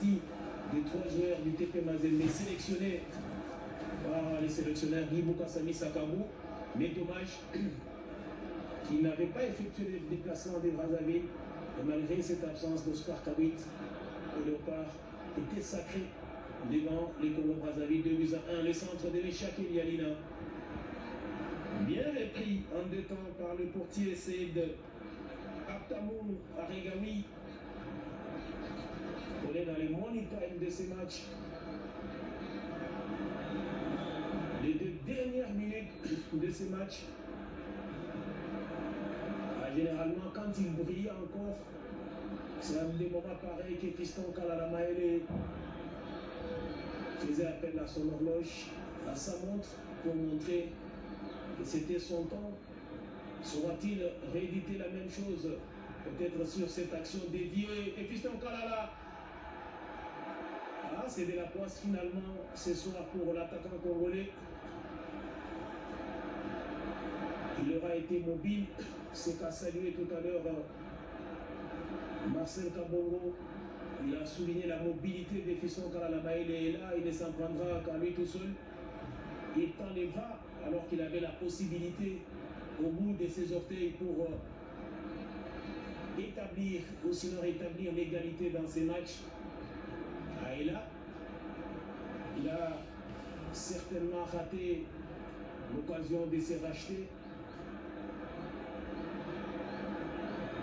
partie des 3 joueurs du TP Mazembe sélectionnés par les sélectionneurs Guy Boukasami Sakamou, mais dommage qu'il n'avait pas effectué le déplacement des Brazzaville. Et malgré cette absence d'Oscar Kabit, le Léopard était sacré devant les Congo-Brazzaville 2-1. Le centre de Meshak Elialina, bien repris en 2 temps par le portier Seyd Abtamoun Aregawi. On est dans les money time de ces matchs. Les 2 dernières minutes de ces matchs. Généralement, quand il brillait encore, c'est à des moments pareils que Fiston Kalalamaele faisait appel à son horloge, à sa montre, pour montrer que c'était son temps. Saura-t-il rééditer la même chose, peut-être sur cette action déviée? Et Fiston Kalala, c'est de la poisse finalement ce soir pour l'attaquant congolais. Il aura été mobile, c'est qu'a salué tout à l'heure Marcel Kabongo. Il a souligné la mobilité des Fiston Kalalamaele, et là il ne s'en prendra qu'à lui tout seul. Il tend les bras alors qu'il avait la possibilité au bout de ses orteils pour établir ou sinon rétablir l'égalité dans ces matchs. Et là, il a certainement raté l'occasion de se racheter.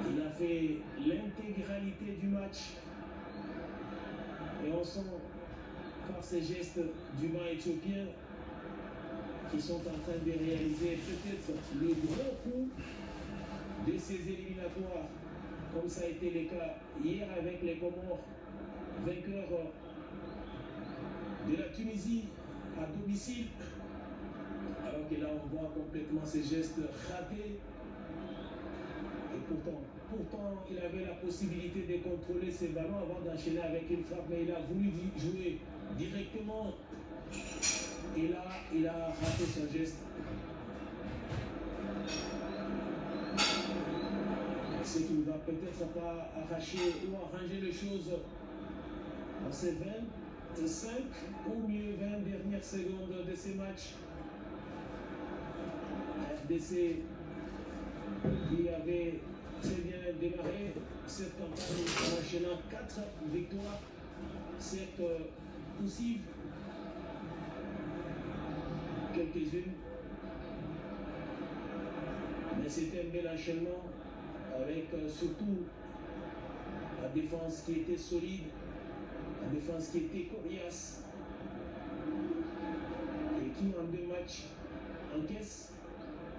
Il a fait l'intégralité du match et on sent par ces gestes du banc éthiopien qui sont en train de réaliser peut-être le gros coup de ces éliminatoires, comme ça a été le cas hier avec les Comores, vainqueurs de la Tunisie à domicile, alors que là on voit complètement ces gestes ratés. Et pourtant il avait la possibilité de contrôler ses ballons avant d'enchaîner avec une frappe, mais il a voulu jouer directement. Et là, il a raté son geste. Ce qui ne va peut-être pas arracher ou arranger les choses dans ces 25 ou mieux 20 dernières secondes de ces matchs. RDC qui avait très bien démarré cette campagne en enchaînant 4 victoires, certes poussives, quelques-unes, mais c'était un bel enchaînement avec surtout la défense qui était solide, la défense qui était coriace et qui en 2 matchs encaisse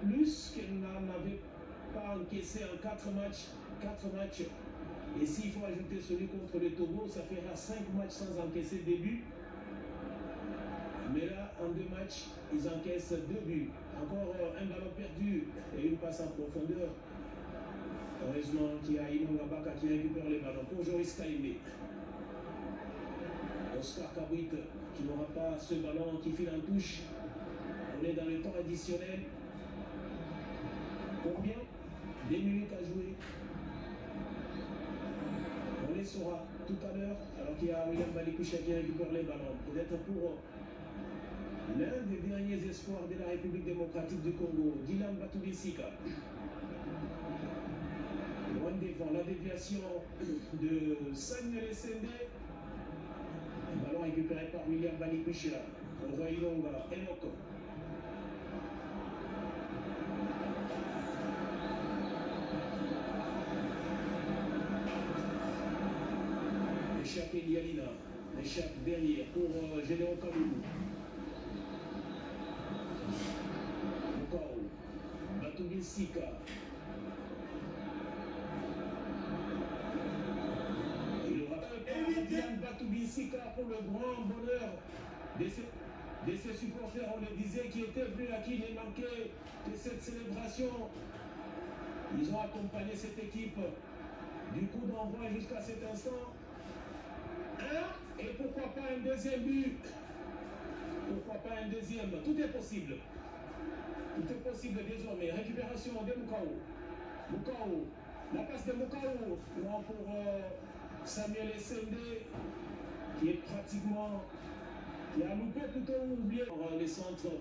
plus qu'elle n'en avait pas encaissé en 4 matchs. Et s'il faut ajouter celui contre le Togo, ça fera 5 matchs sans encaisser des buts. Mais là, en 2 matchs, ils encaissent 2 buts. Encore un ballon perdu et une passe en profondeur. Heureusement qu'il y a Inonga Baka qui récupère les ballons pour Joris Kaimé. Oscar Kabit qui n'aura pas ce ballon qui file en touche. On est dans le temps additionnel. Combien? 2 minutes à jouer. On les saura tout à l'heure, alors qu'il y a William Balikoucha qui récupère les ballons. Peut-être pour l'un des derniers espoirs de la République démocratique du Congo, Dylan Batoubissika. Loin devant, la déviation de Samuel Essende. Le ballon récupéré par William Balikoucha. Roi Ilonga, Enoch. Meshak Elialina. Meshak derrière pour Gédéon Kalou. Batoubissika. Il aura Dylan Batoubissika pour le grand bonheur de ses supporters, on le disait, qui étaient venus à qui il manquait de cette célébration. Ils ont accompagné cette équipe du coup d'envoi jusqu'à cet instant. Et pourquoi pas un deuxième but? Pourquoi pas un deuxième? Tout est possible. Tout est possible désormais. Récupération de Mukau. Mukau. La passe de Mukau. Non pour Samuel Essende. qui est pratiquement, qui a loupé plutôt oublié les centres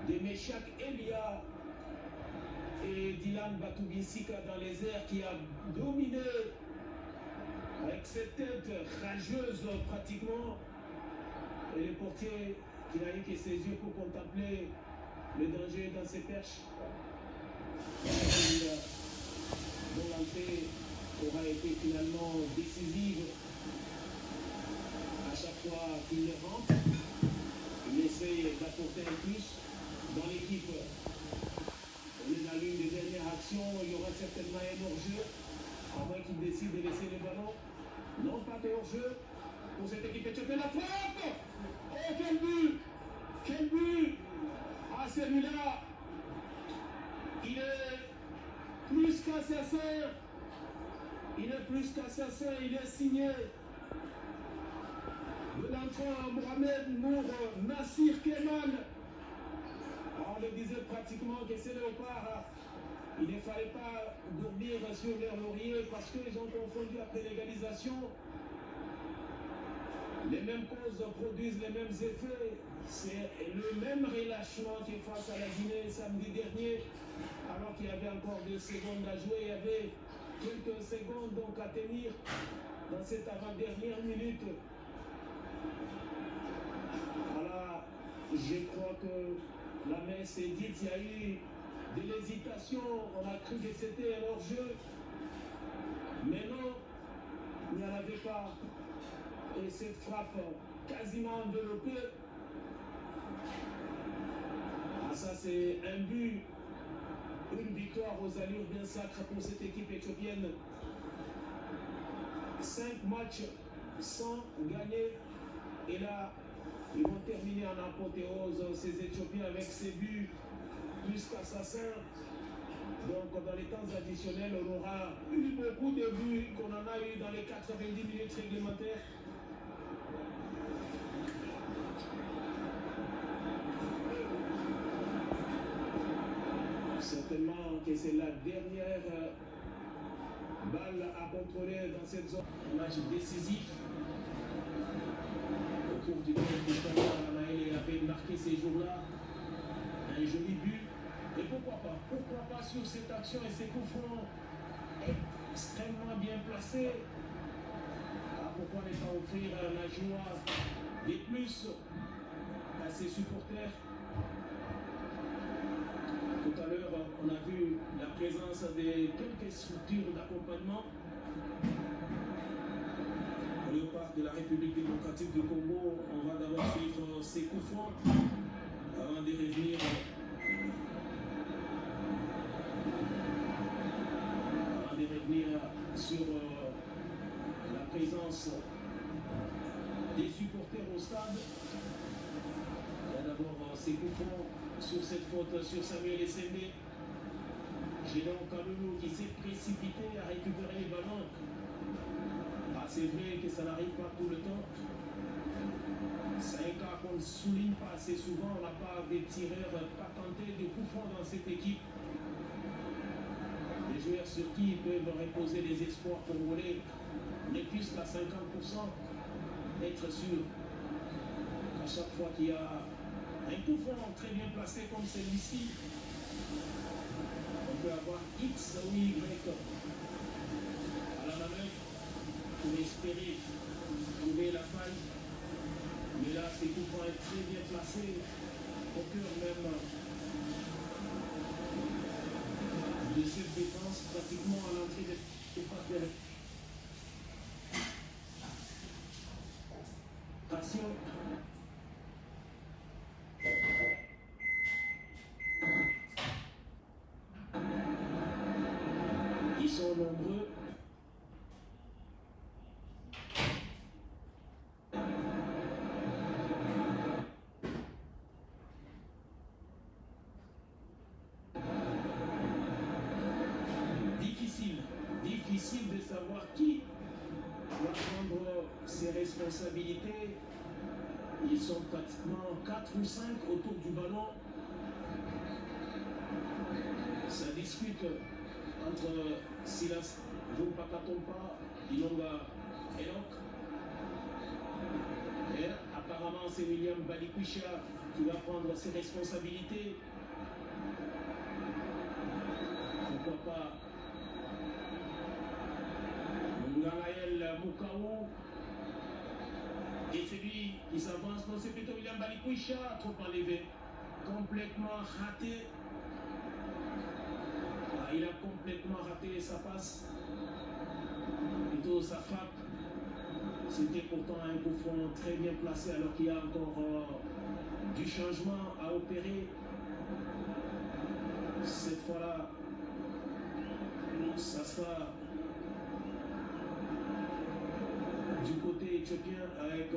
de Meshak Elia et Dylan Batoubissika dans les airs, qui a dominé avec cette tête rageuse pratiquement, et le portier qui n'a eu que ses yeux pour contempler le danger dans ses perches. Dont l'entrée aura été finalement décisive. À chaque fois qu'il rentre, il essaye d'apporter un plus dans l'équipe. On est dans l'une des dernières actions, il y aura certainement un hors-jeu, à moins qu'il décide de laisser le ballon. Non, pas de hors-jeu pour cette équipe éthiopienne. La frappe! Oh, quel but! Quel but! Ah, celui-là, il est plus qu'assassin. Il est plus qu'assassin, il est signé de l'enfant Mohamed Nour Nassir Kemal. On le disait pratiquement que ces léopards, il ne fallait pas dormir sur leur laurier parce qu'ils ont confondu après l'égalisation. Les mêmes causes produisent les mêmes effets. C'est le même relâchement que face à la Guinée samedi dernier, alors qu'il y avait encore 2 secondes à jouer. Il y avait quelques secondes donc à tenir dans cette avant-dernière minute. Voilà, je crois que la messe est dite. Il y a eu de l'hésitation. On a cru que c'était un hors-jeu. Mais non, il n'y en avait pas. Et cette frappe quasiment enveloppée. Ah, ça c'est un but, une victoire aux allures d'un sacre pour cette équipe éthiopienne. 5 matchs sans gagner. Et là, ils vont terminer en apothéose, ces Éthiopiens, avec ces buts plus qu'assassins. Donc dans les temps additionnels, on aura eu beaucoup de buts qu'on en a eu dans les 90 minutes réglementaires. Certainement que c'est la dernière balle à contrôler dans cette zone. Un match décisif. Au cours du temps, Maël avait marqué ces jours-là un joli but. Et pourquoi pas sur cette action et ces coups francs extrêmement bien placés. Ah, pourquoi ne pas offrir la joie des plus à ses supporters. Tout à l'heure, on a vu la présence de quelques structures d'accompagnement. Au Léopard de la République démocratique du Congo, on va d'abord suivre ces coups francs avant de revenir sur la présence des supporters au stade. Il y a d'abord ces coups francs sur cette faute sur Samuel Essendé. Gédéon Kalulu qui s'est précipité à récupérer les ballons. Ah, c'est vrai que ça n'arrive pas tout le temps. C'est un cas qu'on ne souligne pas assez souvent. On n'a pas des tireurs patentés de coups francs dans cette équipe. Des joueurs sur qui ils peuvent reposer les espoirs congolais, mais plus qu'à 50%, être sûr à chaque fois qu'il y a un coup franc très bien placé comme celui-ci, on peut avoir X ou Y à la manœuvre pour espérer trouver la faille. Mais là, ces coups francs sont très bien placés au cœur même de cette défense, pratiquement à l'entrée de l'effort. Ils sont nombreux. Difficile de savoir qui va prendre ses responsabilités. Ils sont pratiquement 4 ou 5 autour du ballon. Ça discute entre Silas Vupakatompa, Ilonga Enoch. apparemment, c'est William Balikwisha qui va prendre ses responsabilités. Pourquoi pas Ngalael Moukao. Et c'est lui qui s'avance. Non, c'est plutôt William Balikwisha, trop enlevé. Complètement raté. Ah, il a complètement raté sa passe. Plutôt sa frappe. C'était pourtant un coup franc très bien placé alors qu'il y a encore du changement à opérer. Cette fois-là, ça sera du côté éthiopien avec